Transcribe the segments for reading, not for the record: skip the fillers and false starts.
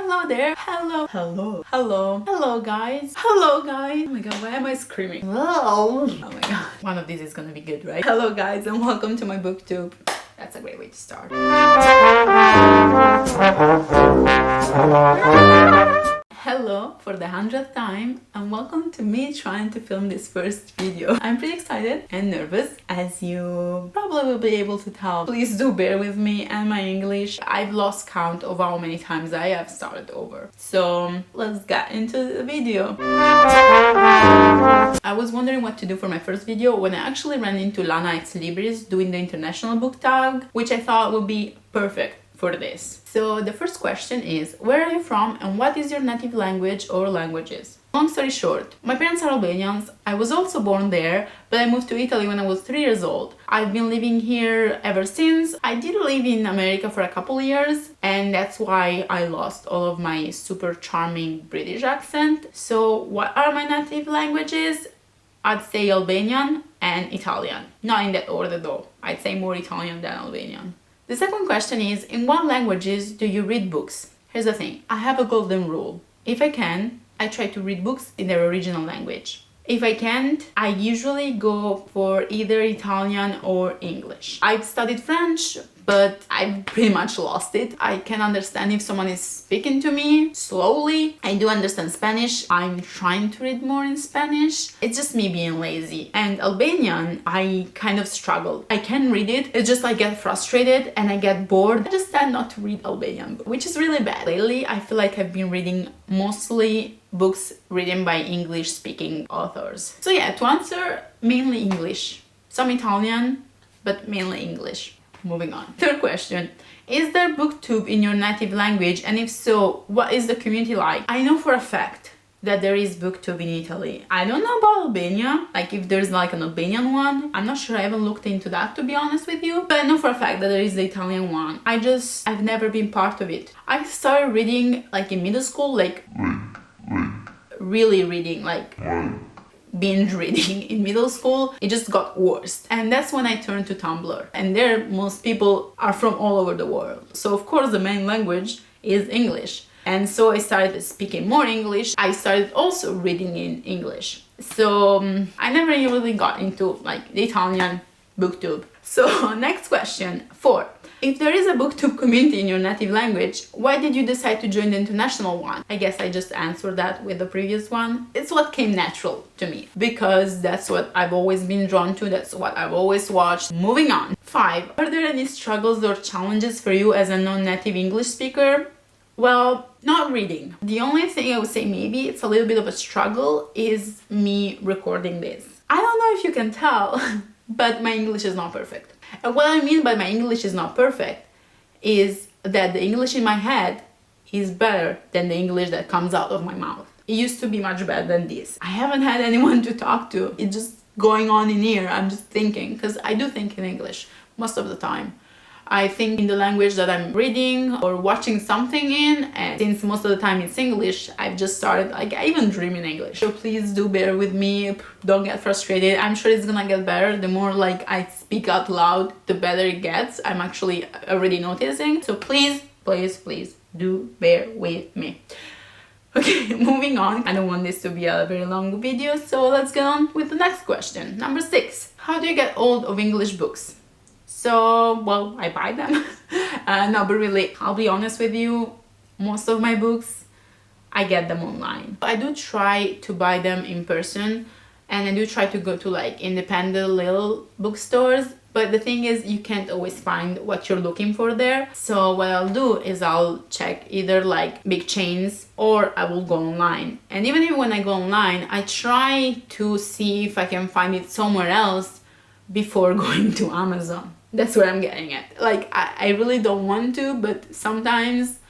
Hello there. Hello guys. Oh my god, why am I screaming? Oh my god. One of these is gonna be good, right? Hello guys and welcome to my booktube. That's a great way to start. Hello for the 100th time and welcome to me trying to film this first video. I'm pretty excited and nervous, as you probably will be able to tell. Please do bear with me and my English. I've lost count of how many times I have started over. So let's get into the video. I was wondering what to do for my first video when I actually ran into Lana ex Libris doing the international book tag, which I thought would be perfect for this. So the first question is, where are you from and what is your native language or languages? Long story short, my parents are Albanians. I was also born there, but I moved to Italy when I was 3 years old. I've been living here ever since. I did live in America for a couple years, and that's why I lost all of my super charming British accent. So what are my native languages? I'd say Albanian and Italian. Not in that order though. I'd say more Italian than Albanian. The second question is, in what languages do you read books? Here's the thing, I have a golden rule. If I can, I try to read books in their original language. If I can't, I usually go for either Italian or English. I've studied French, but I've pretty much lost it. I can understand if someone is speaking to me slowly. I do understand Spanish. I'm trying to read more in Spanish. It's just me being lazy. And Albanian, I kind of struggle. I can read it. It's just I get frustrated and I get bored. I just tend not to read Albanian, which is really bad. Lately, I feel like I've been reading mostly books written by English-speaking authors. So yeah, to answer, mainly English. Some Italian, but mainly English. Moving on. Third question. Is there Booktube in your native language? And if so, what is the community like? I know for a fact that there is Booktube in Italy. I don't know about Albania, like if there's like an Albanian one. I'm not sure, I haven't looked into that to be honest with you. But I know for a fact that there is the Italian one. I've never been part of it. I started reading like in middle school, like really reading, like binge reading in middle school. It just got worse, and that's when I turned to Tumblr, and there most people are from all over the world, so of course the main language is English, and so I started speaking more English. I started also reading in English, so I never really got into like the Italian Booktube. So next question, 4. If there is a Booktube community in your native language, why did you decide to join the international one? I guess I just answered that with the previous one. It's what came natural to me, because that's what I've always been drawn to, that's what I've always watched. Moving on. 5. Are there any struggles or challenges for you as a non-native English speaker? Well, not reading. The only thing I would say maybe it's a little bit of a struggle is me recording this. I don't know if you can tell, but my English is not perfect. And what I mean by my English is not perfect is that the English in my head is better than the English that comes out of my mouth. It used to be much better than this. I haven't had anyone to talk to. It's just going on in here. I'm just thinking, because I do think in English most of the time. I think in the language that I'm reading or watching something in, and since most of the time it's English, I've just started, like, I even dream in English. So please do bear with me, don't get frustrated. I'm sure it's gonna get better. The more like I speak out loud, the better it gets. I'm actually already noticing. So please do bear with me. Okay, moving on. I don't want this to be a very long video, so let's get on with the next question. Number 6. How do you get hold of English books? So, well, I buy them. No, but really, I'll be honest with you, most of my books, I get them online. I do try to buy them in person, and I do try to go to like independent little bookstores, but the thing is you can't always find what you're looking for there. So what I'll do is I'll check either like big chains or I will go online. And even when I go online, I try to see if I can find it somewhere else before going to Amazon. That's where I'm getting at. Like, I really don't want to, but sometimes,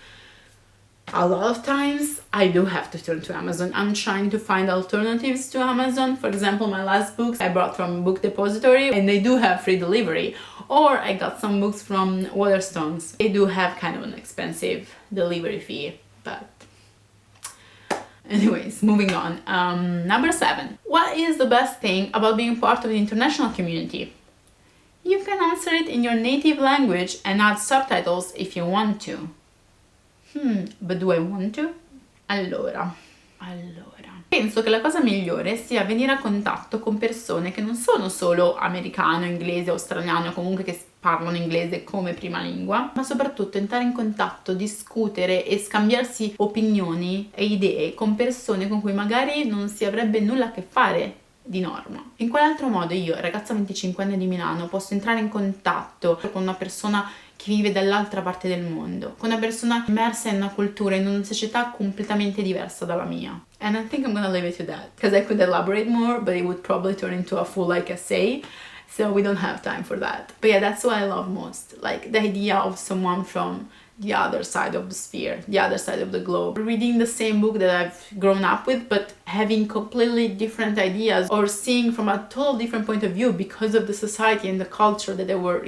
a lot of times, I do have to turn to Amazon. I'm trying to find alternatives to Amazon. For example, my last books I brought from Book Depository, and they do have free delivery. Or I got some books from Waterstones. They do have kind of an expensive delivery fee, but anyways, moving on. Number 7. What is the best thing about being part of the international community? You can answer it in your native language and add subtitles if you want to. But do I want to? Allora, penso che la cosa migliore sia venire a contatto con persone che non sono solo americano, inglese, australiano, comunque che parlano inglese come prima lingua, ma soprattutto entrare in contatto, discutere e scambiarsi opinioni e idee con persone con cui magari non si avrebbe nulla a che fare di norma. In quale altro modo io, ragazza 25enne di Milano, posso entrare in contatto con una persona che vive dall'altra parte del mondo, con una persona immersa in una cultura, in una società completamente diversa dalla mia? And I think I'm gonna leave it to that, because I could elaborate more, but it would probably turn into a full essay, so we don't have time for that. But yeah, that's what I love most, like the idea of someone from the other side of the sphere, the other side of the globe, reading the same book that I've grown up with, but having completely different ideas, or seeing from a total different point of view because of the society and the culture that they were,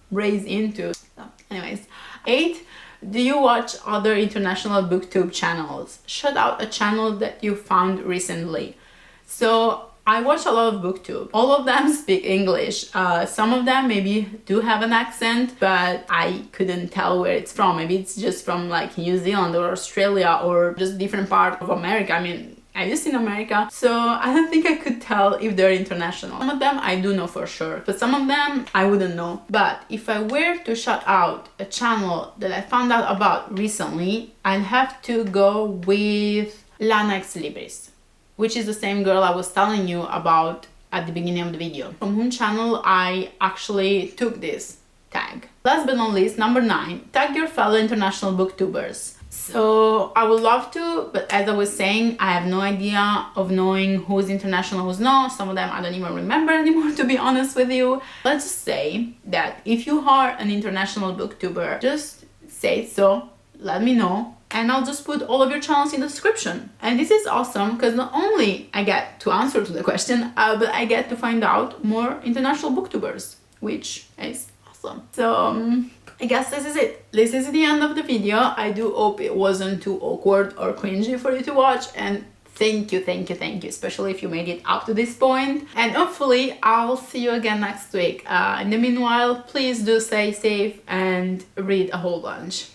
raised into. So, anyways, 8. Do you watch other international booktube channels? Shout out a channel that you found recently. So I watch a lot of booktube. All of them speak English. Some of them maybe do have an accent, but I couldn't tell where it's from. Maybe it's just from New Zealand or Australia or just different part of America. I mean, I lived in America, so I don't think I could tell if they're international. Some of them I do know for sure, but some of them I wouldn't know. But if I were to shout out a channel that I found out about recently, I'd have to go with Lana Ex Libris, which is the same girl I was telling you about at the beginning of the video, from whom channel I actually took this tag. Last but not least, number 9, tag your fellow international booktubers. So I would love to, but as I was saying, I have no idea of knowing who's international, who's not. Some of them I don't even remember anymore, to be honest with you. Let's just say that if you are an international booktuber, just say so, let me know, and I'll just put all of your channels in the description. And this is awesome because not only I get to answer to the question, but I get to find out more international booktubers, which is awesome. So I guess this is it. This is the end of the video. I do hope it wasn't too awkward or cringy for you to watch, and thank you, especially if you made it up to this point. And hopefully I'll see you again next week. In the meanwhile, please do stay safe and read a whole bunch.